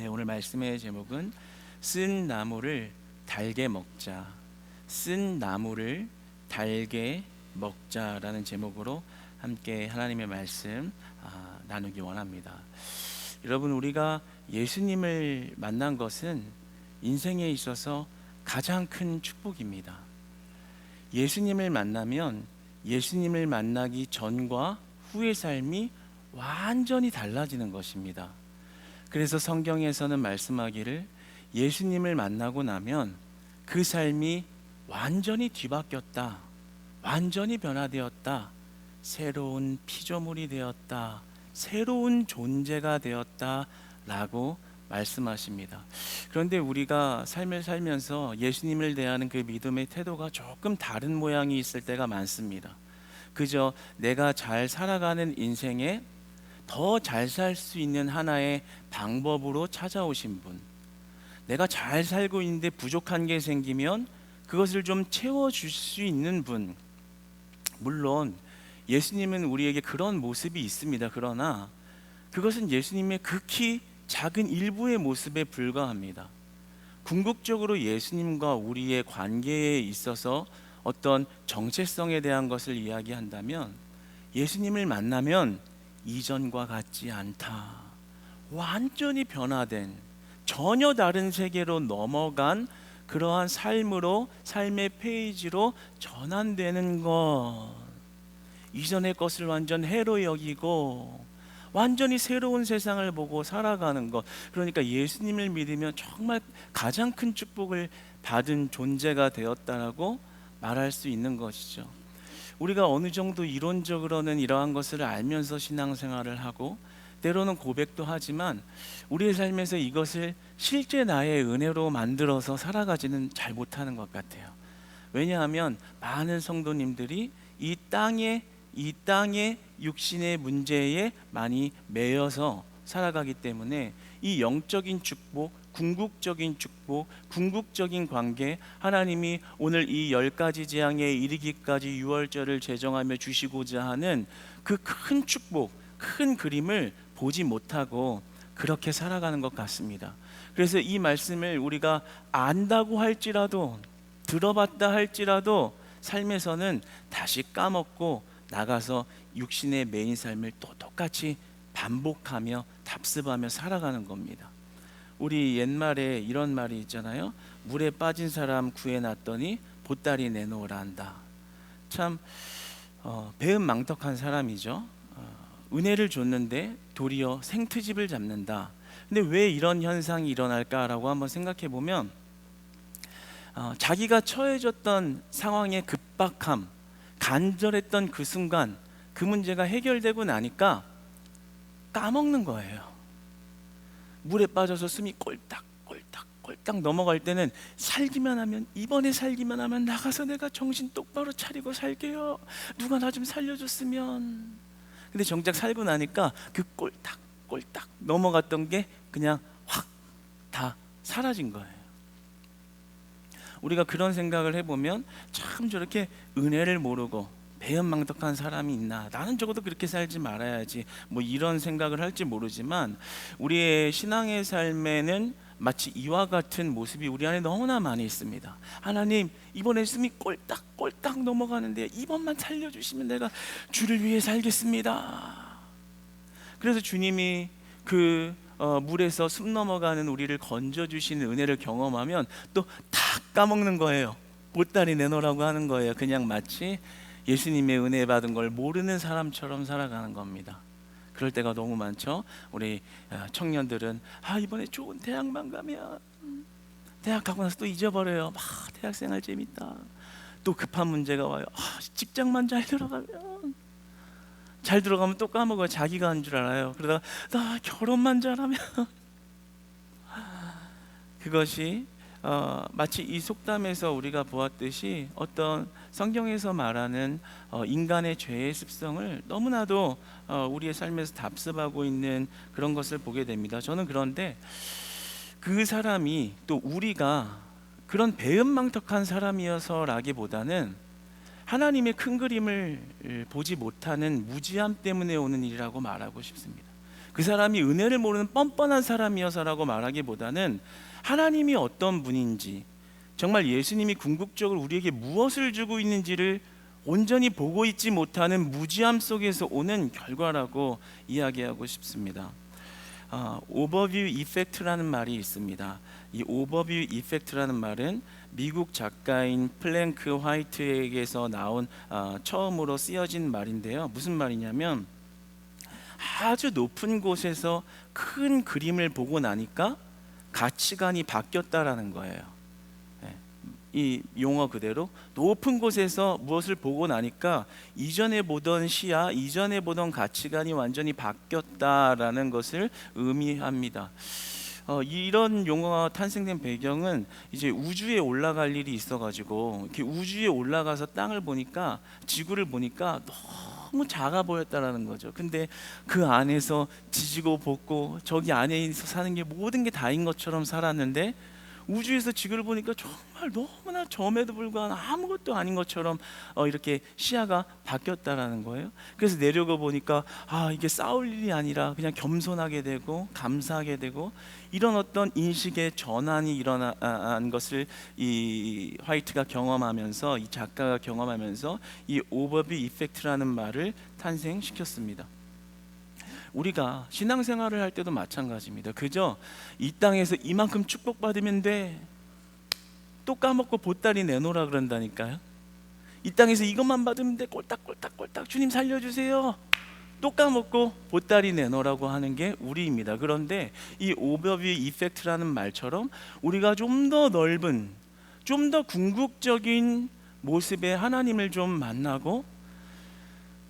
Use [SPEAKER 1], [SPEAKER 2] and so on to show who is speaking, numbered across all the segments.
[SPEAKER 1] 오늘 말씀의 제목은 쓴 나무를 달게 먹자, 쓴 나무를 달게 먹자라는 제목으로 함께 하나님의 말씀 나누기 원합니다. 여러분, 우리가 예수님을 만난 것은 인생에 있어서 가장 큰 축복입니다. 예수님을 만나면 예수님을 만나기 전과 후의 삶이 완전히 달라지는 것입니다. 그래서 성경에서는 말씀하기를 예수님을 만나고 나면 그 삶이 완전히 뒤바뀌었다, 완전히 변화되었다, 새로운 피조물이 되었다, 새로운 존재가 되었다 라고 말씀하십니다. 그런데 우리가 삶을 살면서 예수님을 대하는 그 믿음의 태도가 조금 다른 모양이 있을 때가 많습니다. 그저 내가 잘 살아가는 인생에 더 잘 살 수 있는 하나의 방법으로 찾아오신 분, 내가 잘 살고 있는데 부족한 게 생기면 그것을 좀 채워줄 수 있는 분. 물론 예수님은 우리에게 그런 모습이 있습니다. 그러나 그것은 예수님의 극히 작은 일부의 모습에 불과합니다. 궁극적으로 예수님과 우리의 관계에 있어서 어떤 정체성에 대한 것을 이야기한다면 예수님을 만나면 이전과 같지 않다, 완전히 변화된 전혀 다른 세계로 넘어간 그러한 삶으로, 삶의 페이지로 전환되는 것, 이전의 것을 완전 해로 여기고 완전히 새로운 세상을 보고 살아가는 것. 그러니까 예수님을 믿으면 정말 가장 큰 축복을 받은 존재가 되었다라고 말할 수 있는 것이죠. 우리가 어느 정도 이론적으로는 이러한 것을 알면서 신앙생활을 하고 때로는 고백도 하지만 우리의 삶에서 이것을 실제 나의 은혜로 만들어서 살아가지는 잘 못하는 것 같아요. 왜냐하면 많은 성도님들이 이 땅의 육신의 문제에 많이 매여서 살아가기 때문에 이 영적인 축복, 궁극적인 축복, 궁극적인 관계, 하나님이 오늘 이 10가지 재앙에 이르기까지 유월절을 제정하며 주시고자 하는 그 큰 축복, 큰 그림을 보지 못하고 그렇게 살아가는 것 같습니다. 그래서 이 말씀을 우리가 안다고 할지라도, 들어봤다 할지라도 삶에서는 다시 까먹고 나가서 육신의 메인 삶을 또 똑같이 반복하며 답습하며 살아가는 겁니다. 우리 옛말에 이런 말이 있잖아요. 물에 빠진 사람 구해놨더니 보따리 내놓으라 한다. 참 배은망덕한 사람이죠. 은혜를 줬는데 도리어 생트집을 잡는다. 근데 왜 이런 현상이 일어날까라고 한번 생각해 보면 자기가 처해졌던 상황의 급박함, 간절했던 그 순간 그 문제가 해결되고 나니까 까먹는 거예요. 물에 빠져서 숨이 꼴딱꼴딱 넘어갈 때는 살기만 하면, 이번에 살기만 하면 나가서 내가 정신 똑바로 차리고 살게요, 누가 나 좀 살려줬으면. 근데 정작 살고 나니까 그 꼴딱꼴딱 넘어갔던 게 그냥 확 다 사라진 거예요. 우리가 그런 생각을 해보면 참 저렇게 은혜를 모르고 배은망덕한 사람이 있나, 나는 적어도 그렇게 살지 말아야지, 뭐 이런 생각을 할지 모르지만 우리의 신앙의 삶에는 마치 이와 같은 모습이 우리 안에 너무나 많이 있습니다. 하나님, 이번에 숨이 꼴딱꼴딱 넘어가는데 이번만 살려주시면 내가 주를 위해 살겠습니다. 그래서 주님이 그 물에서 숨 넘어가는 우리를 건져주시는 은혜를 경험하면 또 다 까먹는 거예요. 보따리 내놓으라고 하는 거예요. 그냥 마치 예수님의 은혜 받은 걸 모르는 사람처럼 살아가는 겁니다. 그럴 때가 너무 많죠. 우리 청년들은 이번에 좋은 대학만 가면, 대학 가고 나서 또 잊어버려요. 대학생활 재밌다. 또 급한 문제가 와요. 직장만 잘 들어가면 또 까먹어요. 자기가 한 줄 알아요. 그러다가 나 결혼만 잘하면 그것이 마치 이 속담에서 우리가 보았듯이 어떤 성경에서 말하는 인간의 죄의 습성을 너무나도 우리의 삶에서 답습하고 있는 그런 것을 보게 됩니다. 저는 그런데 그 사람이, 또 우리가 그런 배은망덕한 사람이어서라기보다는 하나님의 큰 그림을 보지 못하는 무지함 때문에 오는 일이라고 말하고 싶습니다. 그 사람이 은혜를 모르는 뻔뻔한 사람이어서라고 말하기보다는 하나님이 어떤 분인지, 정말 예수님이 궁극적으로 우리에게 무엇을 주고 있는지를 온전히 보고 있지 못하는 무지함 속에서 오는 결과라고 이야기하고 싶습니다. 오버뷰 이펙트라는 말이 있습니다. 이 오버뷰 이펙트라는 말은 미국 작가인 플랭크 화이트에게서 나온 처음으로 쓰여진 말인데요. 무슨 말이냐면 아주 높은 곳에서 큰 그림을 보고 나니까 가치관이 바뀌었다라는 거예요. 이 용어 그대로 높은 곳에서 무엇을 보고 나니까 이전에 보던 시야, 이전에 보던 가치관이 완전히 바뀌었다라는 것을 의미합니다. 이런 용어가 탄생된 배경은 이제 우주에 올라갈 일이 있어가지고 이렇게 우주에 올라가서 땅을 보니까, 지구를 보니까 너무 작아 보였다라는 거죠. 근데 그 안에서 지지고 볶고 저기 안에 사는 게 모든 게 다인 것처럼 살았는데, 우주에서 지구를 보니까 정말 너무나 점에도 불과한 아무것도 아닌 것처럼 이렇게 시야가 바뀌었다라는 거예요. 그래서 내려가 보니까 이게 싸울 일이 아니라 그냥 겸손하게 되고 감사하게 되고, 이런 어떤 인식의 전환이 일어난 것을 이 화이트가 경험하면서, 이 작가가 경험하면서 이 오버뷰 이펙트라는 말을 탄생시켰습니다. 우리가 신앙생활을 할 때도 마찬가지입니다. 그저 이 땅에서 이만큼 축복받으면 돼, 또 까먹고 보따리 내놓으라 그런다니까요. 이 땅에서 이것만 받으면 돼, 꼴딱꼴딱꼴딱 주님 살려주세요, 또 까먹고 보따리 내놓으라고 하는 게 우리입니다. 그런데 이 오버뷰 이펙트라는 말처럼 우리가 좀 더 넓은, 좀 더 궁극적인 모습의 하나님을 좀 만나고,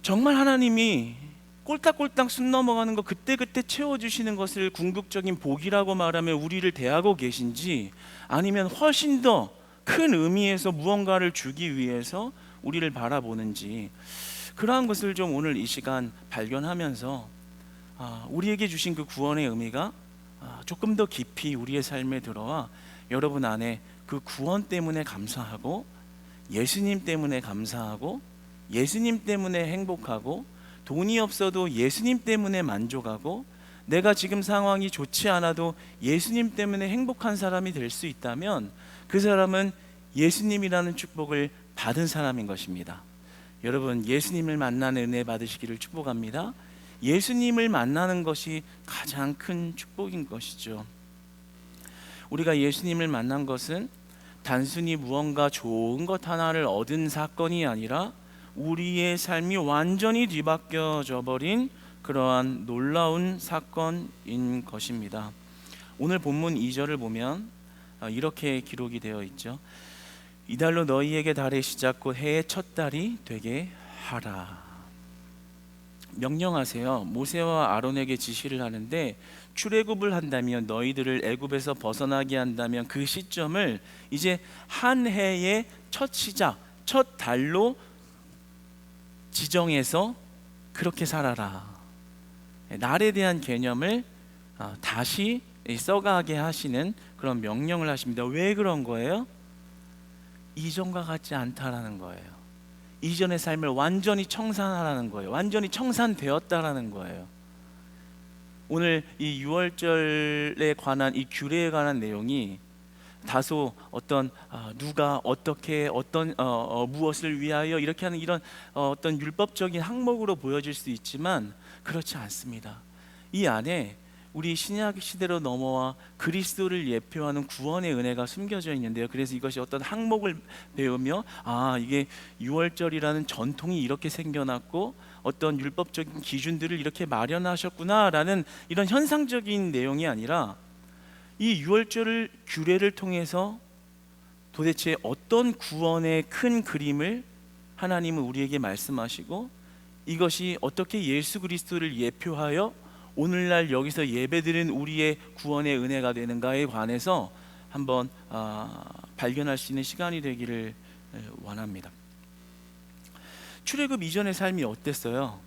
[SPEAKER 1] 정말 하나님이 꼴딱꼴딱 숨 넘어가는 거 그때그때 채워주시는 것을 궁극적인 복이라고 말하며 우리를 대하고 계신지, 아니면 훨씬 더 큰 의미에서 무언가를 주기 위해서 우리를 바라보는지, 그러한 것을 좀 오늘 이 시간 발견하면서 우리에게 주신 그 구원의 의미가 조금 더 깊이 우리의 삶에 들어와 여러분 안에 그 구원 때문에 감사하고, 예수님 때문에 감사하고, 예수님 때문에 행복하고, 돈이 없어도 예수님 때문에 만족하고, 내가 지금 상황이 좋지 않아도 예수님 때문에 행복한 사람이 될 수 있다면, 그 사람은 예수님이라는 축복을 받은 사람인 것입니다. 여러분, 예수님을 만나는 은혜 받으시기를 축복합니다. 예수님을 만나는 것이 가장 큰 축복인 것이죠. 우리가 예수님을 만난 것은 단순히 무언가 좋은 것 하나를 얻은 사건이 아니라 우리의 삶이 완전히 뒤바뀌어져 버린 그러한 놀라운 사건인 것입니다. 오늘 본문 2절을 보면 이렇게 기록이 되어 있죠. 이달로 너희에게 달의 시작 곧 해의 첫 달이 되게 하라. 명령하세요. 모세와 아론에게 지시를 하는데, 출애굽을 한다면, 너희들을 애굽에서 벗어나게 한다면 그 시점을 이제 한 해의 첫 시작, 첫 달로 지정해서 그렇게 살아라. 날에 대한 개념을 다시 써가게 하시는 그런 명령을 하십니다. 왜 그런 거예요? 이전과 같지 않다라는 거예요. 이전의 삶을 완전히 청산하라는 거예요. 완전히 청산되었다라는 거예요. 오늘 이 유월절에 관한 이 규례에 관한 내용이 다소 어떤 누가 어떻게 어떤 무엇을 위하여 이렇게 하는 이런 어떤 율법적인 항목으로 보여질 수 있지만 그렇지 않습니다. 이 안에 우리 신약 시대로 넘어와 그리스도를 예표하는 구원의 은혜가 숨겨져 있는데요. 그래서 이것이 어떤 항목을 배우며 이게 유월절이라는 전통이 이렇게 생겨났고 어떤 율법적인 기준들을 이렇게 마련하셨구나라는 이런 현상적인 내용이 아니라, 이 유월절을 규례를 통해서 도대체 어떤 구원의 큰 그림을 하나님은 우리에게 말씀하시고, 이것이 어떻게 예수 그리스도를 예표하여 오늘날 여기서 예배드린 우리의 구원의 은혜가 되는가에 관해서 한번 발견할 수 있는 시간이 되기를 원합니다. 출애굽 이전의 삶이 어땠어요?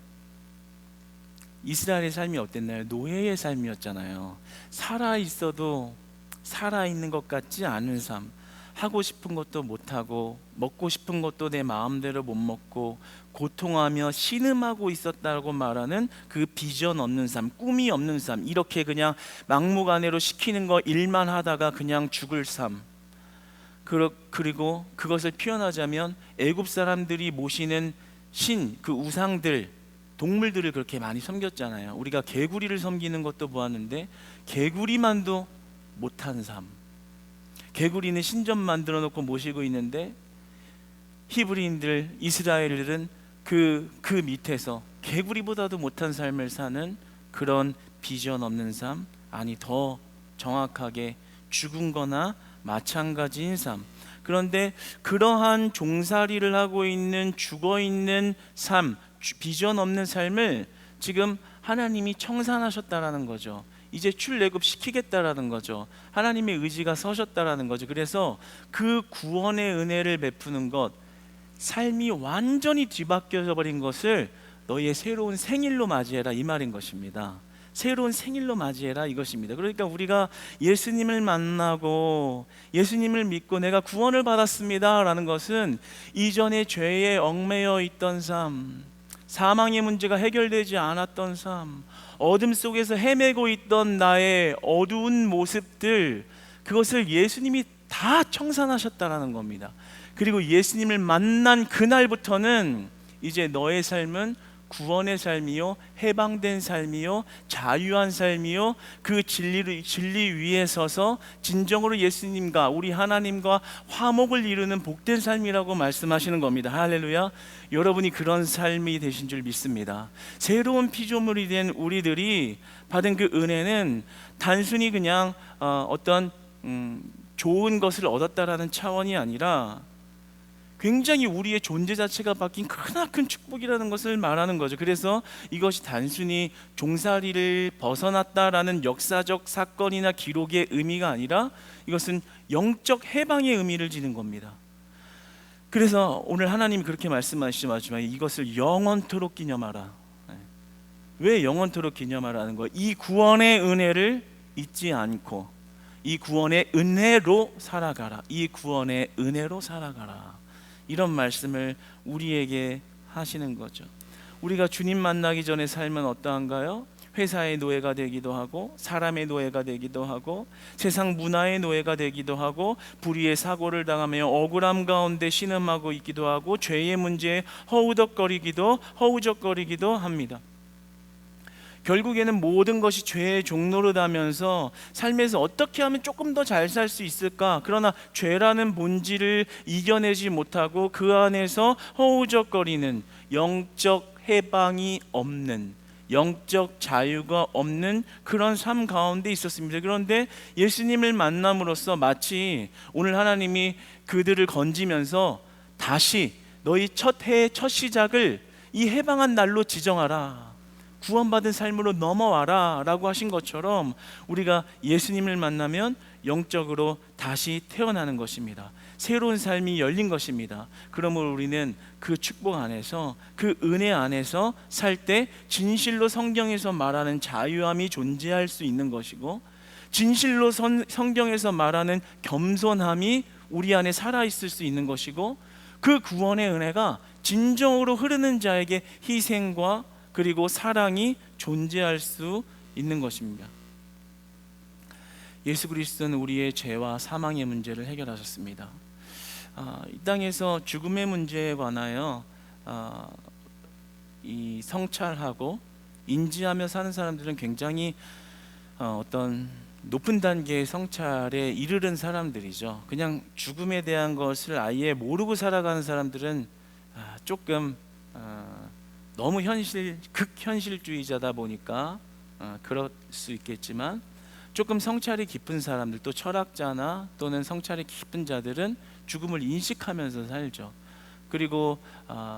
[SPEAKER 1] 이스라엘의 삶이 어땠나요? 노예의 삶이었잖아요. 살아있어도 살아있는 것 같지 않은 삶, 하고 싶은 것도 못하고 먹고 싶은 것도 내 마음대로 못 먹고 고통하며 신음하고 있었다고 말하는 그 비전 없는 삶, 꿈이 없는 삶, 이렇게 그냥 막무가내로 시키는 거 일만 하다가 그냥 죽을 삶. 그리고 그것을 표현하자면 애굽 사람들이 모시는 신, 그 우상들, 동물들을 그렇게 많이 섬겼잖아요. 우리가 개구리를 섬기는 것도 보았는데 개구리만도 못한 삶. 개구리는 신전 만들어 놓고 모시고 있는데 히브리인들, 이스라엘들은 그 밑에서 개구리보다도 못한 삶을 사는 그런 비전 없는 삶, 아니 더 정확하게 죽은 거나 마찬가지인 삶. 그런데 그러한 종살이를 하고 있는 죽어 있는 삶, 비전 없는 삶을 지금 하나님이 청산하셨다라는 거죠. 이제 출애굽 시키겠다라는 거죠. 하나님의 의지가 서셨다라는 거죠. 그래서 그 구원의 은혜를 베푸는 것, 삶이 완전히 뒤바뀌어 버린 것을 너희의 새로운 생일로 맞이해라, 이 말인 것입니다. 새로운 생일로 맞이해라, 이것입니다. 그러니까 우리가 예수님을 만나고 예수님을 믿고 내가 구원을 받았습니다 라는 것은 이전에 죄에 얽매여 있던 삶, 사망의 문제가 해결되지 않았던 삶, 어둠 속에서 헤매고 있던 나의 어두운 모습들, 그것을 예수님이 다 청산하셨다라는 겁니다. 그리고 예수님을 만난 그날부터는 이제 너의 삶은 구원의 삶이요, 해방된 삶이요, 자유한 삶이요, 그 진리 위에 서서 진정으로 예수님과 우리 하나님과 화목을 이루는 복된 삶이라고 말씀하시는 겁니다. 할렐루야. 여러분이 그런 삶이 되신 줄 믿습니다. 새로운 피조물이 된 우리들이 받은 그 은혜는 단순히 그냥 어떤 좋은 것을 얻었다라는 차원이 아니라 굉장히 우리의 존재 자체가 바뀐 크나큰 축복이라는 것을 말하는 거죠. 그래서 이것이 단순히 종살이를 벗어났다라는 역사적 사건이나 기록의 의미가 아니라 이것은 영적 해방의 의미를 지닌 겁니다. 그래서 오늘 하나님이 그렇게 말씀하시지만 이것을 영원토록 기념하라. 왜 영원토록 기념하라는 거예요? 이 구원의 은혜를 잊지 않고 이 구원의 은혜로 살아가라. 이 구원의 은혜로 살아가라. 이런 말씀을 우리에게 하시는 거죠. 우리가 주님 만나기 전에 삶은 어떠한가요? 회사의 노예가 되기도 하고 사람의 노예가 되기도 하고 세상 문화의 노예가 되기도 하고 불의의 사고를 당하며 억울함 가운데 신음하고 있기도 하고 죄의 문제에 허우적거리기도 합니다. 결국에는 모든 것이 죄의 종노릇하면서 삶에서 어떻게 하면 조금 더 잘 살 수 있을까? 그러나 죄라는 본질을 이겨내지 못하고 그 안에서 허우적거리는, 영적 해방이 없는, 영적 자유가 없는 그런 삶 가운데 있었습니다. 그런데 예수님을 만남으로써 마치 오늘 하나님이 그들을 건지면서 다시 너희 첫 해의 첫 시작을 이 해방한 날로 지정하라, 구원받은 삶으로 넘어와라 라고 하신 것처럼 우리가 예수님을 만나면 영적으로 다시 태어나는 것입니다. 새로운 삶이 열린 것입니다. 그러므로 우리는 그 축복 안에서, 그 은혜 안에서 살 때 진실로 성경에서 말하는 자유함이 존재할 수 있는 것이고, 진실로 성경에서 말하는 겸손함이 우리 안에 살아있을 수 있는 것이고, 그 구원의 은혜가 진정으로 흐르는 자에게 희생과 그리고 사랑이 존재할 수 있는 것입니다. 예수 그리스도는 우리의 죄와 사망의 문제를 해결하셨습니다. 이 땅에서 죽음의 문제에 관하여 이 성찰하고 인지하며 사는 사람들은 굉장히 어떤 높은 단계의 성찰에 이르는 사람들이죠. 그냥 죽음에 대한 것을 아예 모르고 살아가는 사람들은 조금 너무 극현실주의자다 보니까 그럴 수 있겠지만, 조금 성찰이 깊은 사람들, 또 철학자나 또는 성찰이 깊은 자들은 죽음을 인식하면서 살죠. 그리고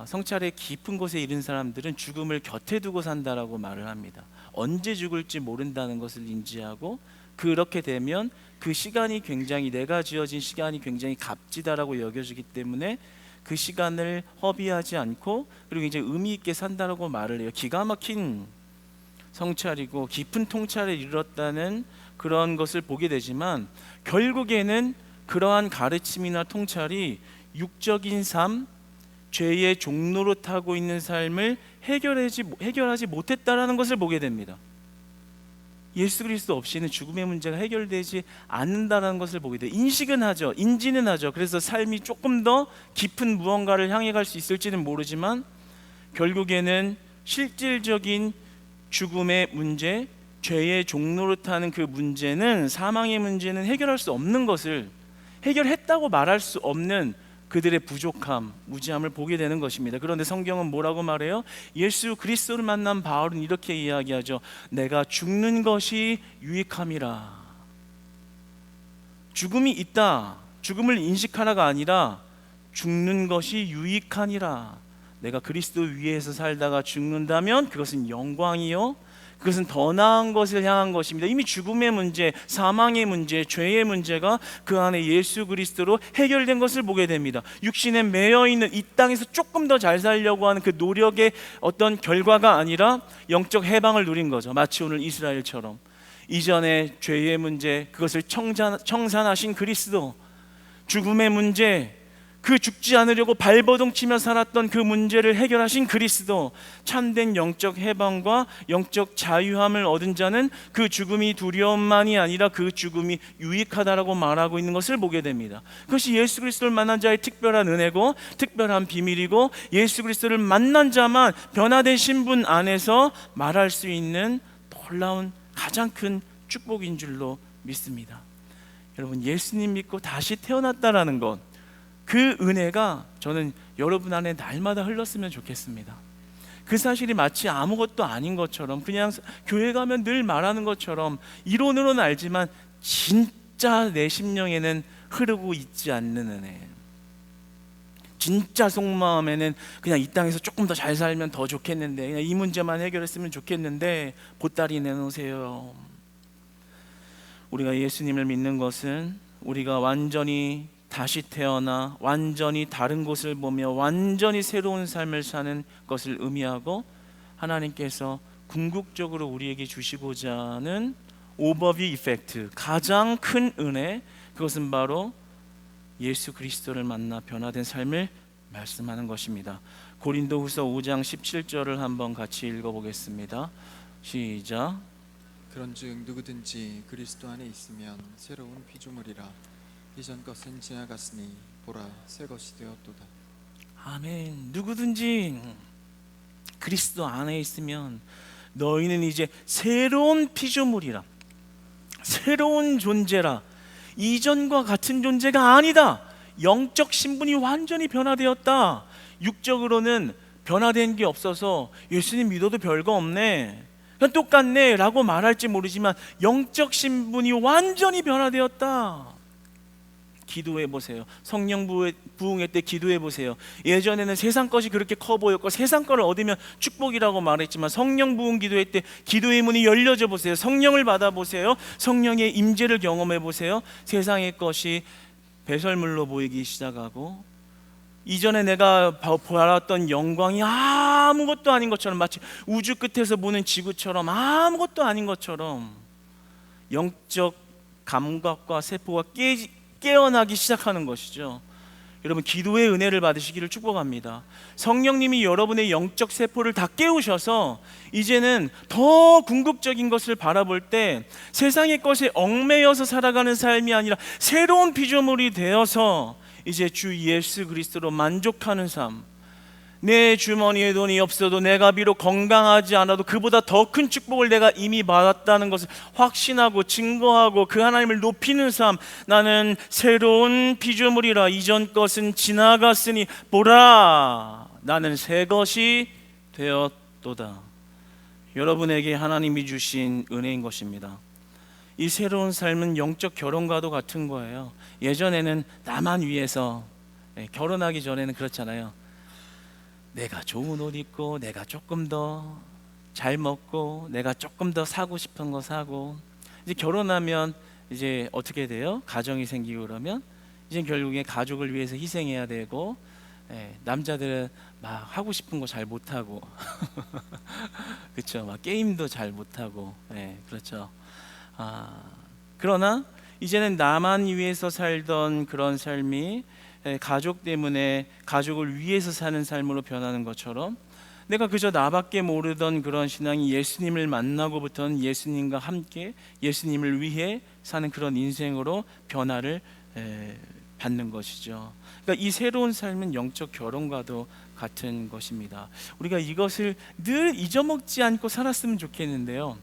[SPEAKER 1] 성찰의 깊은 곳에 이른 사람들은 죽음을 곁에 두고 산다라고 말을 합니다. 언제 죽을지 모른다는 것을 인지하고, 그렇게 되면 그 시간이 굉장히, 내가 지어진 시간이 굉장히 값지다라고 여겨지기 때문에 그 시간을 허비하지 않고 그리고 이제 의미 있게 산다라고 말을 해요. 기가 막힌 성찰이고 깊은 통찰에 이르렀다는 그런 것을 보게 되지만, 결국에는 그러한 가르침이나 통찰이 육적인 삶, 죄의 종로로 타고 있는 삶을 해결하지 못했다라는 것을 보게 됩니다. 예수 그리스도 없이는 죽음의 문제가 해결되지 않는다는 것을 보게 돼요. 인식은 하죠. 인지는 하죠. 그래서 삶이 조금 더 깊은 무언가를 향해 갈 수 있을지는 모르지만 결국에는 실질적인 죽음의 문제, 죄의 종로로 타는 그 문제는, 사망의 문제는 해결할 수 없는 것을, 해결했다고 말할 수 없는 그들의 부족함, 무지함을 보게 되는 것입니다. 그런데 성경은 뭐라고 말해요? 예수 그리스도를 만난 바울은 이렇게 이야기하죠. 내가 죽는 것이 유익함이라. 죽음이 있다, 죽음을 인식하라가 아니라 죽는 것이 유익하니라. 내가 그리스도 위에서 살다가 죽는다면 그것은 영광이요, 그것은 더 나은 것을 향한 것입니다. 이미 죽음의 문제, 사망의 문제, 죄의 문제가 그 안에 예수 그리스도로 해결된 것을 보게 됩니다. 육신에 매여있는 이 땅에서 조금 더 잘 살려고 하는 그 노력의 어떤 결과가 아니라 영적 해방을 누린 거죠. 마치 오늘 이스라엘처럼 이전의 죄의 문제, 그것을 청산하신 그리스도, 죽음의 문제, 그 죽지 않으려고 발버둥치며 살았던 그 문제를 해결하신 그리스도, 참된 영적 해방과 영적 자유함을 얻은 자는 그 죽음이 두려움만이 아니라 그 죽음이 유익하다라고 말하고 있는 것을 보게 됩니다. 그것이 예수 그리스도를 만난 자의 특별한 은혜고 특별한 비밀이고, 예수 그리스도를 만난 자만 변화된 신분 안에서 말할 수 있는 놀라운 가장 큰 축복인 줄로 믿습니다. 여러분, 예수님 믿고 다시 태어났다라는 것, 그 은혜가 저는 여러분 안에 날마다 흘렀으면 좋겠습니다. 그 사실이 마치 아무것도 아닌 것처럼, 그냥 교회 가면 늘 말하는 것처럼 이론으로는 알지만 진짜 내 심령에는 흐르고 있지 않는 은혜, 진짜 속마음에는 그냥 이 땅에서 조금 더 잘 살면 더 좋겠는데, 그냥 이 문제만 해결했으면 좋겠는데 보따리 내놓으세요. 우리가 예수님을 믿는 것은 우리가 완전히 다시 태어나 완전히 다른 곳을 보며 완전히 새로운 삶을 사는 것을 의미하고, 하나님께서 궁극적으로 우리에게 주시고자 하는 오버뷰 이펙트, 가장 큰 은혜, 그것은 바로 예수 그리스도를 만나 변화된 삶을 말씀하는 것입니다. 고린도후서 5장 17절을 한번 같이 읽어보겠습니다. 시작.
[SPEAKER 2] 그런즉 누구든지 그리스도 안에 있으면 새로운 피조물이라. 이전 것은 지나갔으니 보라 새 것이 되었도다.
[SPEAKER 1] 아멘. 누구든지 그리스도 안에 있으면 너희는 이제 새로운 피조물이라, 새로운 존재라. 이전과 같은 존재가 아니다. 영적 신분이 완전히 변화되었다. 육적으로는 변화된 게 없어서 예수님 믿어도 별거 없네, 그냥 똑같네 라고 말할지 모르지만 영적 신분이 완전히 변화되었다. 기도해 보세요. 성령 부흥회 때 기도해 보세요. 예전에는 세상 것이 그렇게 커 보였고 세상 것을 얻으면 축복이라고 말했지만, 성령 부흥 기도회 때 기도의 문이 열려져 보세요. 성령을 받아 보세요. 성령의 임재를 경험해 보세요. 세상의 것이 배설물로 보이기 시작하고, 이전에 내가 보았던 영광이 아무것도 아닌 것처럼, 마치 우주 끝에서 보는 지구처럼 아무것도 아닌 것처럼 영적 감각과 세포가 깨어나기 시작하는 것이죠. 여러분, 기도의 은혜를 받으시기를 축복합니다. 성령님이 여러분의 영적 세포를 다 깨우셔서 이제는 더 궁극적인 것을 바라볼 때 세상의 것에 얽매여서 살아가는 삶이 아니라 새로운 피조물이 되어서 이제 주 예수 그리스도로 만족하는 삶, 내 주머니에 돈이 없어도 내가 비록 건강하지 않아도 그보다 더 큰 축복을 내가 이미 받았다는 것을 확신하고 증거하고 그 하나님을 높이는 삶, 나는 새로운 피조물이라. 이전 것은 지나갔으니 보라 나는 새 것이 되었도다. 여러분에게 하나님이 주신 은혜인 것입니다. 이 새로운 삶은 영적 결혼과도 같은 거예요. 예전에는 나만 위해서, 결혼하기 전에는 그렇잖아요. 내가 좋은 옷 입고, 내가 조금 더 잘 먹고, 내가 조금 더 사고 싶은 거 사고, 이제 결혼하면 이제 어떻게 돼요? 가정이 생기고 그러면 이제 결국에 가족을 위해서 희생해야 되고, 남자들은 막 하고 싶은 거 잘 못하고 그렇죠, 막 게임도 잘 못하고, 그렇죠. 그러나 이제는 나만 위해서 살던 그런 삶이 가족 때문에 가족을 위해서 사는 삶으로 변하는 것처럼, 내가 그저 나밖에 모르던 그런 신앙이 예수님을 만나고부터는 예수님과 함께 예수님을 위해 사는 그런 인생으로 변화를 받는 것이죠. 그러니까 이 새로운 삶은 영적 결혼과도 같은 것입니다. 우리가 이것을 늘 잊어먹지 않고 살았으면 좋겠는데요,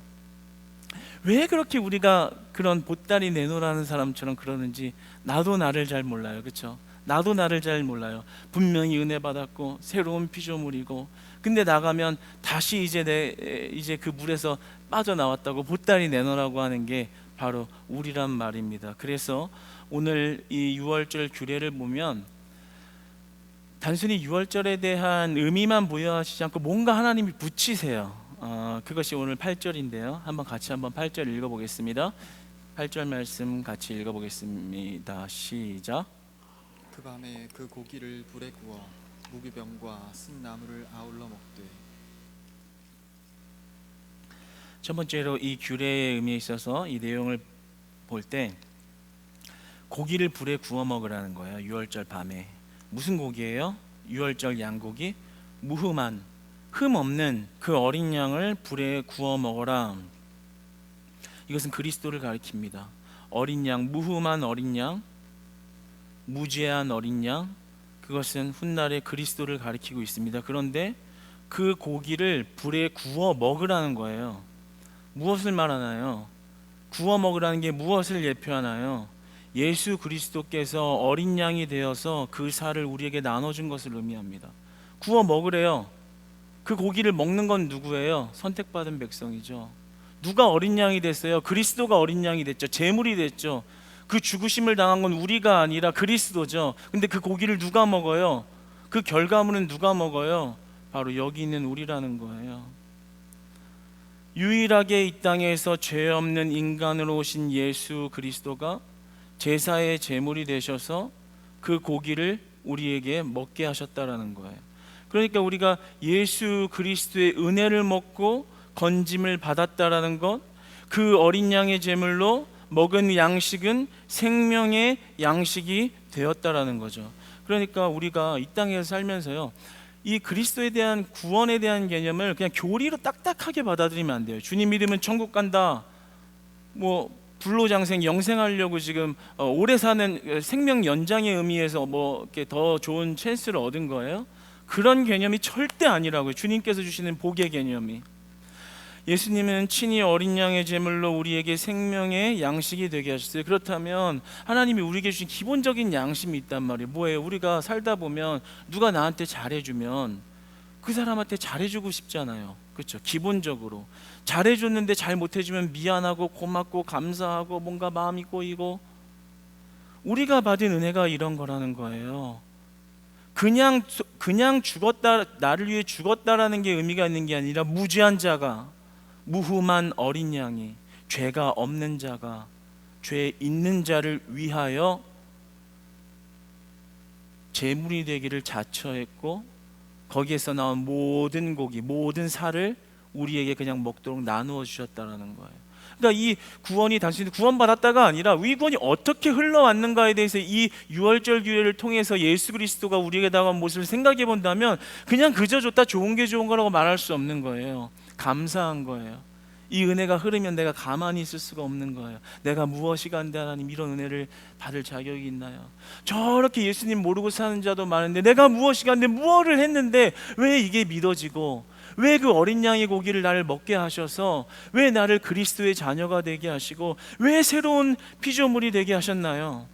[SPEAKER 1] 왜 그렇게 우리가 그런 보따리 내놓으라는 사람처럼 그러는지 나도 나를 잘 몰라요. 그렇죠? 나도 나를 잘 몰라요. 분명히 은혜 받았고 새로운 피조물이고, 근데 나가면 다시 이제 그 물에서 빠져나왔다고 보따리 내놓으라고 하는 게 바로 우리란 말입니다. 그래서 오늘 이 유월절 규례를 보면 단순히 유월절에 대한 의미만 부여하시지 않고 뭔가 하나님이 붙이세요. 그것이 오늘 8절인데요. 같이 8절 읽어보겠습니다. 8절 말씀 같이 읽어보겠습니다. 시작.
[SPEAKER 2] 그 밤에 그 고기를 불에 구워 무기병과 쓴 나물을 아울러 먹되.
[SPEAKER 1] 첫 번째로 이 규례의 의미에 있어서 이 내용을 볼 때 고기를 불에 구워 먹으라는 거예요. 유월절 밤에. 무슨 고기예요? 유월절 양고기, 무흠한 흠 없는 그 어린 양을 불에 구워 먹어라. 이것은 그리스도를 가리킵니다. 어린 양, 무흠한 어린 양, 무죄한 어린 양, 그것은 훗날의 그리스도를 가리키고 있습니다. 그런데 그 고기를 불에 구워 먹으라는 거예요. 무엇을 말하나요? 구워 먹으라는 게 무엇을 예표하나요? 예수 그리스도께서 어린 양이 되어서 그 살을 우리에게 나눠준 것을 의미합니다. 구워 먹으래요. 그 고기를 먹는 건 누구예요? 선택받은 백성이죠. 누가 어린 양이 됐어요? 그리스도가 어린 양이 됐죠. 제물이 됐죠. 그 죽으심을 당한 건 우리가 아니라 그리스도죠. 근데 그 고기를 누가 먹어요? 그 결과물은 누가 먹어요? 바로 여기 있는 우리라는 거예요. 유일하게 이 땅에서 죄 없는 인간으로 오신 예수 그리스도가 제사의 제물이 되셔서 그 고기를 우리에게 먹게 하셨다라는 거예요. 그러니까 우리가 예수 그리스도의 은혜를 먹고 건짐을 받았다라는 것, 그 어린 양의 제물로 먹은 양식은 생명의 양식이 되었다라는 거죠. 그러니까 우리가 이 땅에서 살면서요, 이 그리스도에 대한 구원에 대한 개념을 그냥 교리로 딱딱하게 받아들이면 안 돼요. 주님 믿으면 천국 간다, 뭐 불로장생 영생하려고 지금 오래 사는 생명 연장의 의미에서 뭐 이렇게 더 좋은 찬스를 얻은 거예요. 그런 개념이 절대 아니라고요. 주님께서 주시는 복의 개념이. 예수님은 친히 어린 양의 제물로 우리에게 생명의 양식이 되게 하셨어요. 그렇다면 하나님이 우리에게 주신 기본적인 양심이 있단 말이에요. 뭐예요? 우리가 살다 보면 누가 나한테 잘해주면 그 사람한테 잘해주고 싶잖아요. 그렇죠? 기본적으로 잘해줬는데 잘 못해주면 미안하고 고맙고 감사하고 뭔가 마음이 꼬이고, 우리가 받은 은혜가 이런 거라는 거예요. 그냥 죽었다, 나를 위해 죽었다라는 게 의미가 있는 게 아니라 무죄한 자가, 무흠한 어린 양이, 죄가 없는 자가, 죄 있는 자를 위하여 제물이 되기를 자처했고, 거기에서 나온 모든 고기, 모든 살을 우리에게 그냥 먹도록 나누어 주셨다라는 거예요. 그러니까 이 구원이 단순히 구원받았다가 아니라 이 구원이 어떻게 흘러왔는가에 대해서 이 유월절 규례를 통해서 예수 그리스도가 우리에게 다가온 모습을 생각해 본다면 그냥 그저 좋다, 좋은 게 좋은 거라고 말할 수 없는 거예요. 감사한 거예요. 이 은혜가 흐르면 내가 가만히 있을 수가 없는 거예요. 내가 무엇이 간데 하나님 이런 은혜를 받을 자격이 있나요? 저렇게 예수님 모르고 사는 자도 많은데 내가 무엇이 간데 무엇을 했는데 왜 이게 믿어지고, 왜 그 어린 양의 고기를 나를 먹게 하셔서, 왜 나를 그리스도의 자녀가 되게 하시고, 왜 새로운 피조물이 되게 하셨나요?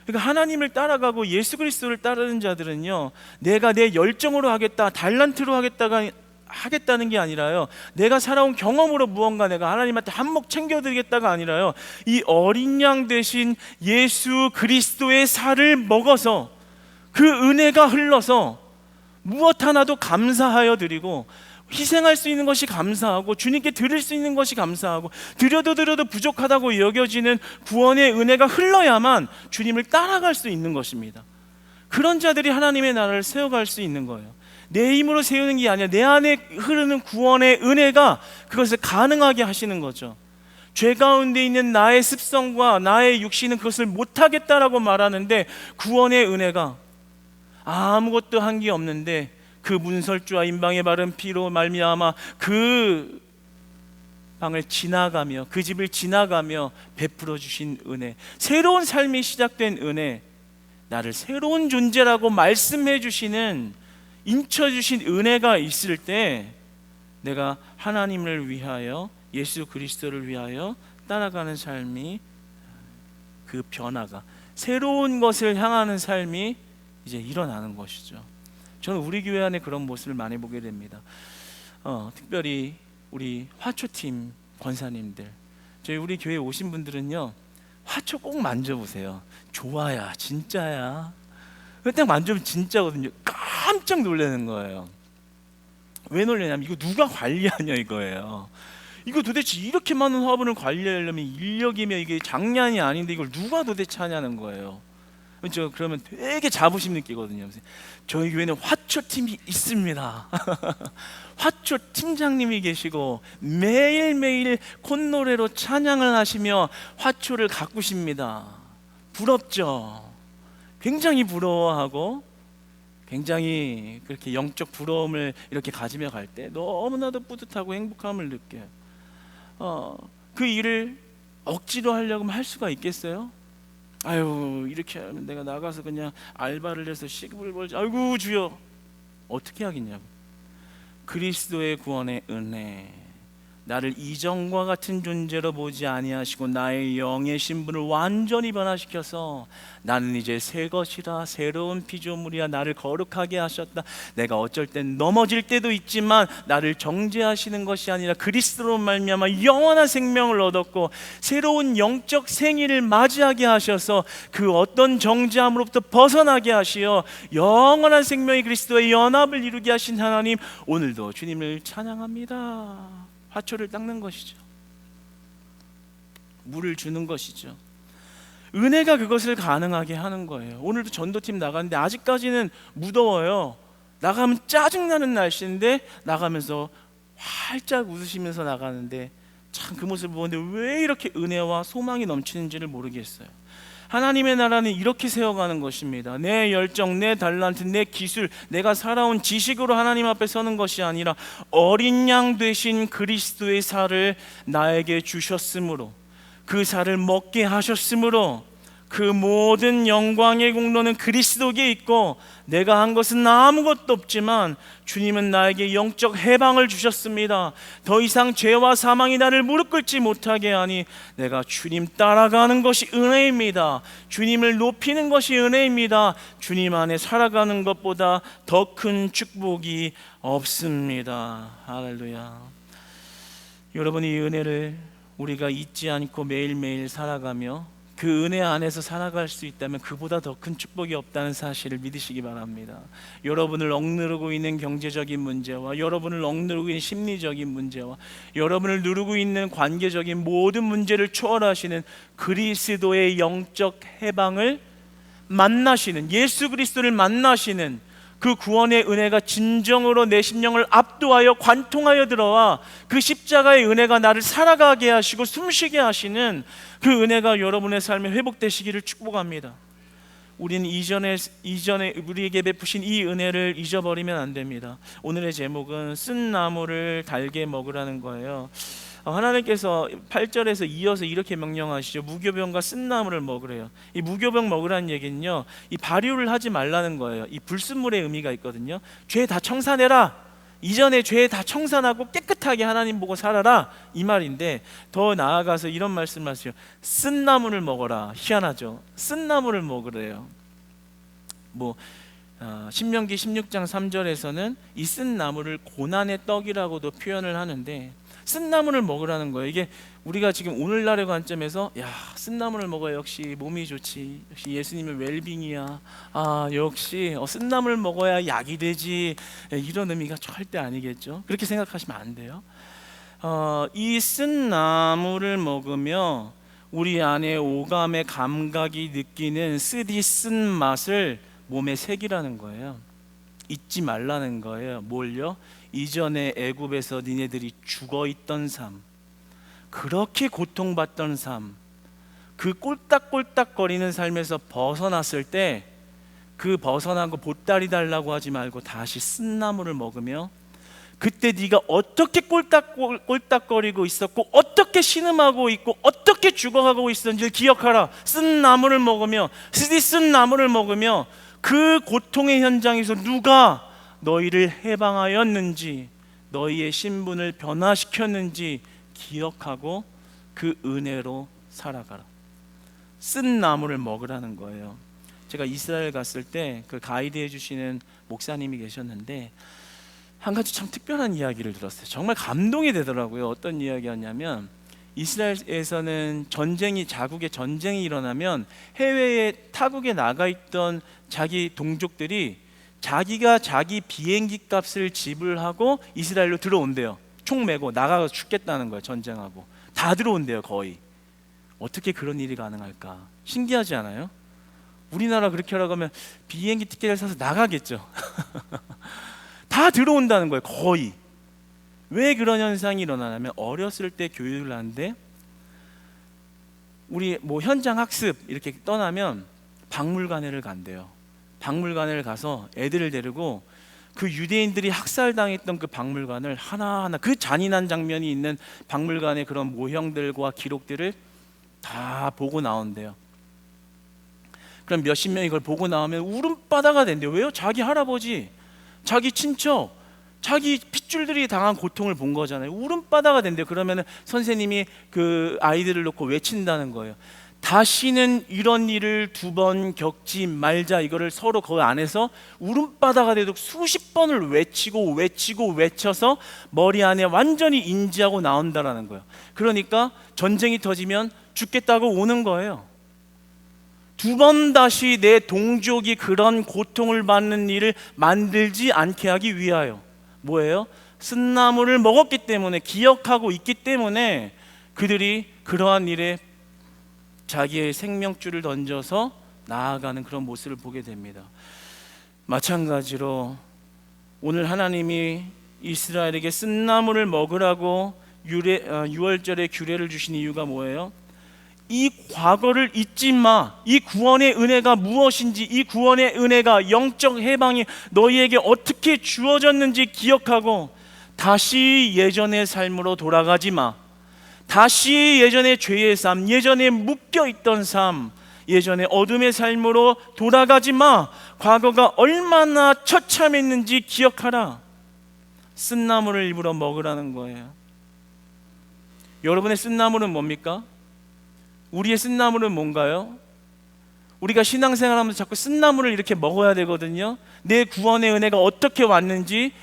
[SPEAKER 1] 그러니까 하나님을 따라가고 예수 그리스도를 따르는 자들은요, 내가 내 열정으로 하겠다, 달란트로 하겠다는 게 아니라요, 내가 살아온 경험으로 무언가 내가 하나님한테 한몫 챙겨드리겠다가 아니라요, 이 어린 양 대신 예수 그리스도의 살을 먹어서 그 은혜가 흘러서 무엇 하나도 감사하여 드리고, 희생할 수 있는 것이 감사하고 주님께 드릴 수 있는 것이 감사하고, 드려도 부족하다고 여겨지는 구원의 은혜가 흘러야만 주님을 따라갈 수 있는 것입니다. 그런 자들이 하나님의 나라를 세워갈 수 있는 거예요. 내 힘으로 세우는 게 아니라 내 안에 흐르는 구원의 은혜가 그것을 가능하게 하시는 거죠. 죄 가운데 있는 나의 습성과 나의 육신은 그것을 못하겠다라고 말하는데, 구원의 은혜가 아무것도 한 게 없는데 그 문설주와 임방의 바른 피로 말미암아 그 방을 지나가며, 그 집을 지나가며 베풀어 주신 은혜, 새로운 삶이 시작된 은혜, 나를 새로운 존재라고 말씀해 주시는, 인쳐 주신 은혜가 있을 때 내가 하나님을 위하여, 예수 그리스도를 위하여 따라가는 삶이, 그 변화가, 새로운 것을 향하는 삶이 이제 일어나는 것이죠. 저는 우리 교회 안에 그런 모습을 많이 보게 됩니다. 특별히 우리 화초팀 권사님들, 저희 우리 교회 오신 분들은요, 화초 꼭 만져보세요. 좋아야, 진짜야. 딱 만져보면 진짜거든요. 깜짝 놀라는 거예요. 왜 놀라냐면, 이거 누가 관리하냐 이거예요. 이거 도대체 이렇게 많은 화분을 관리하려면 인력이면 이게 장난이 아닌데 이걸 누가 도대체 하냐는 거예요. 그렇죠? 그러면 되게 자부심 느끼거든요. 저희 교회는 화초팀이 있습니다. 화초 팀장님이 계시고 매일매일 콧노래로 찬양을 하시며 화초를 가꾸십니다. 부럽죠? 굉장히 부러워하고, 굉장히 그렇게 영적 부러움을 이렇게 가지며 갈 때 너무나도 뿌듯하고 행복함을 느껴요. 그 일을 억지로 하려고 할 수가 있겠어요? 아유, 이렇게 하면 내가 나가서 그냥 알바를 해서 시급을 벌지, 아이고 주여, 어떻게 하겠냐고. 그리스도의 구원의 은혜, 나를 이전과 같은 존재로 보지 아니하시고 나의 영의 신분을 완전히 변화시켜서 나는 이제 새 것이라, 새로운 피조물이야, 나를 거룩하게 하셨다. 내가 어쩔 땐 넘어질 때도 있지만 나를 정죄하시는 것이 아니라 그리스도로 말미암아 영원한 생명을 얻었고 새로운 영적 생일을 맞이하게 하셔서 그 어떤 정죄함으로부터 벗어나게 하시어 영원한 생명의 그리스도의 연합을 이루게 하신 하나님, 오늘도 주님을 찬양합니다. 화초를 닦는 것이죠. 물을 주는 것이죠. 은혜가 그것을 가능하게 하는 거예요. 오늘도 전도팀 나갔는데 아직까지는 무더워요. 나가면 짜증나는 날씨인데 나가면서 활짝 웃으시면서 나가는데, 참 그 모습을 보는데 왜 이렇게 은혜와 소망이 넘치는지를 모르겠어요. 하나님의 나라는 이렇게 세워가는 것입니다. 내 열정, 내 달란트, 내 기술, 내가 살아온 지식으로 하나님 앞에 서는 것이 아니라 어린 양 되신 그리스도의 살을 나에게 주셨으므로, 그 살을 먹게 하셨으므로 그 모든 영광의 공로는 그리스도께 있고 내가 한 것은 아무것도 없지만 주님은 나에게 영적 해방을 주셨습니다. 더 이상 죄와 사망이 나를 무릎 꿇지 못하게 하니 내가 주님 따라가는 것이 은혜입니다. 주님을 높이는 것이 은혜입니다. 주님 안에 살아가는 것보다 더 큰 축복이 없습니다. 할렐루야. 여러분, 이 은혜를 우리가 잊지 않고 매일매일 살아가며 그 은혜 안에서 살아갈 수 있다면 그보다 더 큰 축복이 없다는 사실을 믿으시기 바랍니다. 여러분을 억누르고 있는 경제적인 문제와 여러분을 억누르고 있는 심리적인 문제와 여러분을 누르고 있는 관계적인 모든 문제를 초월하시는 그리스도의 영적 해방을 만나시는, 예수 그리스도를 만나시는 그 구원의 은혜가 진정으로 내 심령을 압도하여 관통하여 들어와 그 십자가의 은혜가 나를 살아가게 하시고 숨쉬게 하시는 그 은혜가 여러분의 삶에 회복되시기를 축복합니다. 우리는 이전에 우리에게 베푸신 이 은혜를 잊어버리면 안 됩니다. 오늘의 제목은 쓴 나무를 달게 먹으라는 거예요. 하나님께서 8절에서 이어서 이렇게 명령하시죠. 무교병과 쓴 나무를 먹으래요. 이 무교병 먹으라는 얘기는요, 이 발효를 하지 말라는 거예요. 이 불순물의 의미가 있거든요. 죄 다 청산해라, 이전에 죄 다 청산하고 깨끗하게 하나님 보고 살아라, 이 말인데, 더 나아가서 이런 말씀을 하세요. 쓴 나무를 먹어라. 희한하죠. 쓴 나무를 먹으래요. 신명기 16장 3절에서는 이 쓴 나무를 고난의 떡이라고도 표현을 하는데, 쓴 나무를 먹으라는 거예요. 이게 우리가 지금 오늘날의 관점에서, 야, 쓴 나무를 먹어야 역시 몸이 좋지, 역시 예수님의 웰빙이야, 역시 쓴 나무를 먹어야 약이 되지, 이런 의미가 절대 아니겠죠. 그렇게 생각하시면 안 돼요. 이 쓴 나무를 먹으며 우리 안에 오감의 감각이 느끼는 쓰디 쓴 맛을 몸에 새기라는 거예요. 잊지 말라는 거예요. 뭘요? 이전에 애굽에서 니네들이 죽어있던 삶, 그렇게 고통받던 삶, 그 꼴딱꼴딱거리는 삶에서 벗어났을 때 그 벗어난 거 보따리 달라고 하지 말고 다시 쓴 나물을 먹으며 그때 네가 어떻게 꼴딱꼴딱거리고 있었고 어떻게 신음하고 있고 어떻게 죽어가고 있었는지를 기억하라. 쓴 나물을 먹으며 쓴 나물을 먹으며 그 고통의 현장에서 누가 너희를 해방하였는지 너희의 신분을 변화시켰는지 기억하고 그 은혜로 살아가라. 쓴 나물을 먹으라는 거예요. 제가 이스라엘 갔을 때 그 가이드 해주시는 목사님이 계셨는데 한 가지 참 특별한 이야기를 들었어요. 정말 감동이 되더라고요. 어떤 이야기였냐면 이스라엘에서는 자국의 전쟁이 일어나면 해외에 타국에 나가 있던 자기 동족들이 자기가 자기 비행기 값을 지불하고 이스라엘로 들어온대요. 총 메고 나가서 죽겠다는 거예요. 전쟁하고 다 들어온대요. 거의. 어떻게 그런 일이 가능할까? 신기하지 않아요? 우리나라 그렇게 하라고 하면 비행기 티켓을 사서 나가겠죠. 다 들어온다는 거예요. 거의. 왜 그런 현상이 일어나냐면 어렸을 때 교육을 하는데 우리 뭐 현장 학습 이렇게 떠나면 박물관에를 간대요. 박물관을 가서 애들을 데리고 그 유대인들이 학살당했던 그 박물관을 하나하나 그 잔인한 장면이 있는 박물관의 그런 모형들과 기록들을 다 보고 나온대요. 그럼 몇십 명이 그걸 보고 나오면 울음바다가 된대요. 왜요? 자기 할아버지, 자기 친척, 자기 핏줄들이 당한 고통을 본 거잖아요. 울음바다가 된대요. 그러면 선생님이 그 아이들을 놓고 외친다는 거예요. 다시는 이런 일을 2번 겪지 말자. 이거를 서로 그 안에서 울음바다가 되도록 수십 번을 외쳐서 머리 안에 완전히 인지하고 나온다라는 거예요. 그러니까 전쟁이 터지면 죽겠다고 오는 거예요. 2번 다시 내 동족이 그런 고통을 받는 일을 만들지 않게 하기 위하여. 뭐예요? 쓴나물을 먹었기 때문에, 기억하고 있기 때문에 그들이 그러한 일에 자기의 생명줄을 던져서 나아가는 그런 모습을 보게 됩니다. 마찬가지로 오늘 하나님이 이스라엘에게 쓴나물을 먹으라고 유월절에 규례를 주신 이유가 뭐예요? 이 과거를 잊지 마. 이 구원의 은혜가 무엇인지, 이 구원의 은혜가 영적 해방이 너희에게 어떻게 주어졌는지 기억하고 다시 예전의 삶으로 돌아가지 마. 다시 예전의 죄의 삶, 예전에 묶여있던 삶, 예전의 어둠의 삶으로 돌아가지 마. 과거가 얼마나 처참했는지 기억하라. 쓴나물을 일부러 먹으라는 거예요. 여러분의 쓴나물은 뭡니까? 우리의 쓴나물은 뭔가요? 우리가 신앙생활하면서 자꾸 쓴나물을 이렇게 먹어야 되거든요. 내 구원의 은혜가 어떻게 왔는지,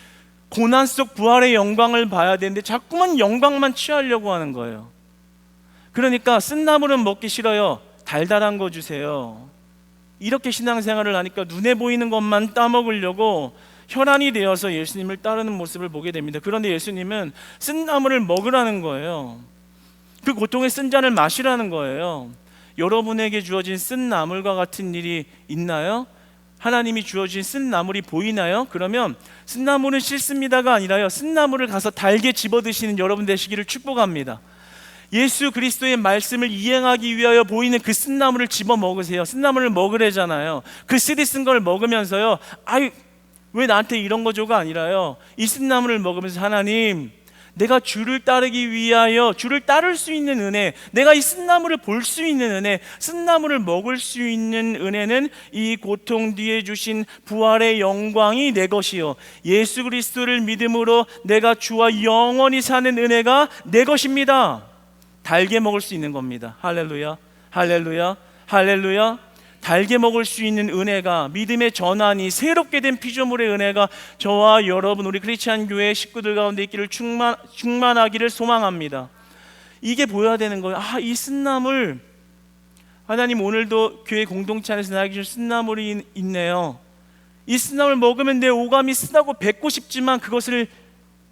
[SPEAKER 1] 고난 속 부활의 영광을 봐야 되는데 자꾸만 영광만 취하려고 하는 거예요. 그러니까 쓴나물은 먹기 싫어요. 달달한 거 주세요. 이렇게 신앙생활을 하니까 눈에 보이는 것만 따먹으려고 혈안이 되어서 예수님을 따르는 모습을 보게 됩니다. 그런데 예수님은 쓴나물을 먹으라는 거예요. 그 고통의 쓴 잔을 마시라는 거예요. 여러분에게 주어진 쓴 나물과 같은 일이 있나요? 하나님이 주어진 쓴 나물이 보이나요? 그러면 쓴 나물은 싫습니다가 아니라요, 쓴 나물을 가서 달게 집어드시는 여러분 되시기를 축복합니다. 예수 그리스도의 말씀을 이행하기 위하여 보이는 그 쓴 나물을 집어 먹으세요. 쓴 나물을 먹으래잖아요. 그 쓰리 쓴 걸 먹으면서요, 아유 왜 나한테 이런 거 줘가 아니라요, 이 쓴 나물을 먹으면서 하나님, 내가 주를 따르기 위하여 주를 따를 수 있는 은혜, 내가 이 쓴나물을 볼 수 있는 은혜, 쓴나물을 먹을 수 있는 은혜는 이 고통 뒤에 주신 부활의 영광이 내 것이요, 예수 그리스도를 믿음으로 내가 주와 영원히 사는 은혜가 내 것입니다. 달게 먹을 수 있는 겁니다. 할렐루야, 할렐루야, 할렐루야. 달게 먹을 수 있는 은혜가, 믿음의 전환이, 새롭게 된 피조물의 은혜가 저와 여러분, 우리 크리스찬 교회 식구들 가운데 있기를 충만하기를 소망합니다. 이게 보여야 되는 거예요. 이 쓴나물, 하나님 오늘도 교회 공동체 안에서 나에게 주신 쓴나물이 있네요. 이 쓴나물 먹으면 내 오감이 쓰다고 뱉고 싶지만 그것을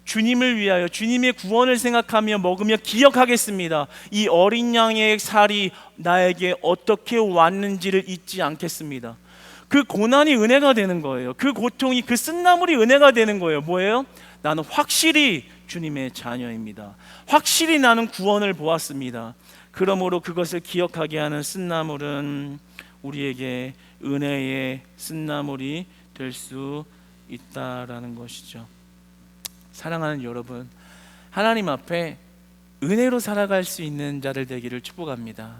[SPEAKER 1] 주님을 위하여, 주님의 구원을 생각하며 먹으며 기억하겠습니다. 이 어린 양의 살이 나에게 어떻게 왔는지를 잊지 않겠습니다. 그 고난이 은혜가 되는 거예요. 그 고통이, 그 쓴나물이 은혜가 되는 거예요. 뭐예요? 나는 확실히 주님의 자녀입니다. 확실히 나는 구원을 보았습니다. 그러므로 그것을 기억하게 하는 쓴나물은 우리에게 은혜의 쓴나물이 될 수 있다라는 것이죠. 사랑하는 여러분, 하나님 앞에 은혜로 살아갈 수 있는 자들 되기를 축복합니다.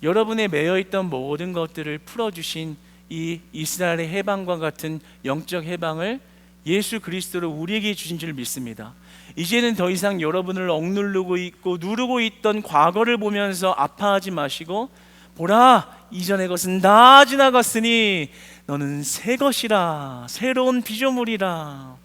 [SPEAKER 1] 여러분의 매여있던 모든 것들을 풀어주신 이 이스라엘의 해방과 같은 영적 해방을 예수 그리스도로 우리에게 주신 줄 믿습니다. 이제는 더 이상 여러분을 억누르고 있고 누르고 있던 과거를 보면서 아파하지 마시고, 보라, 이전의 것은 다 지나갔으니 너는 새 것이라, 새로운 피조물이라.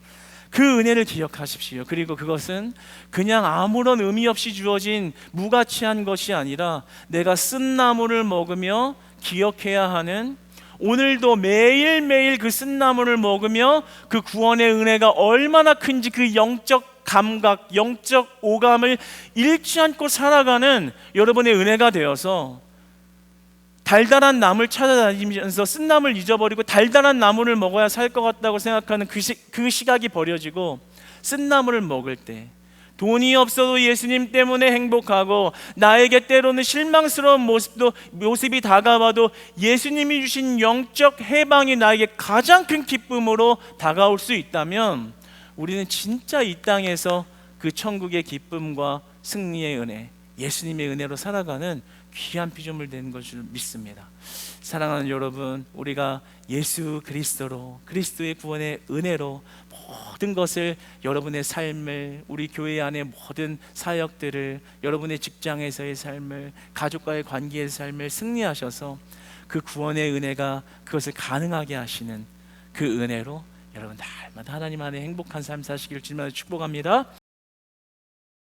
[SPEAKER 1] 그 은혜를 기억하십시오. 그리고 그것은 그냥 아무런 의미 없이 주어진 무가치한 것이 아니라 내가 쓴 나무를 먹으며 기억해야 하는, 오늘도 매일매일 그 쓴 나무를 먹으며 그 구원의 은혜가 얼마나 큰지 그 영적 감각, 영적 오감을 잃지 않고 살아가는 여러분의 은혜가 되어서, 달달한 나무를 찾아다니면서 쓴 나무를 잊어버리고 달달한 나무를 먹어야 살 것 같다고 생각하는 그 시각이 버려지고, 쓴 나무를 먹을 때 돈이 없어도 예수님 때문에 행복하고, 나에게 때로는 실망스러운 모습이 다가와도 예수님이 주신 영적 해방이 나에게 가장 큰 기쁨으로 다가올 수 있다면, 우리는 진짜 이 땅에서 그 천국의 기쁨과 승리의 은혜, 예수님의 은혜로 살아가는 귀한 피조물 되는 것을 믿습니다. 사랑하는 여러분, 우리가 예수 그리스도로, 그리스도의 구원의 은혜로 모든 것을, 여러분의 삶을, 우리 교회 안의 모든 사역들을, 여러분의 직장에서의 삶을, 가족과의 관계의 삶을 승리하셔서 그 구원의 은혜가 그것을 가능하게 하시는 그 은혜로 여러분 날마다 하나님 안에 행복한 삶 사시기를 주님으로 축복합니다.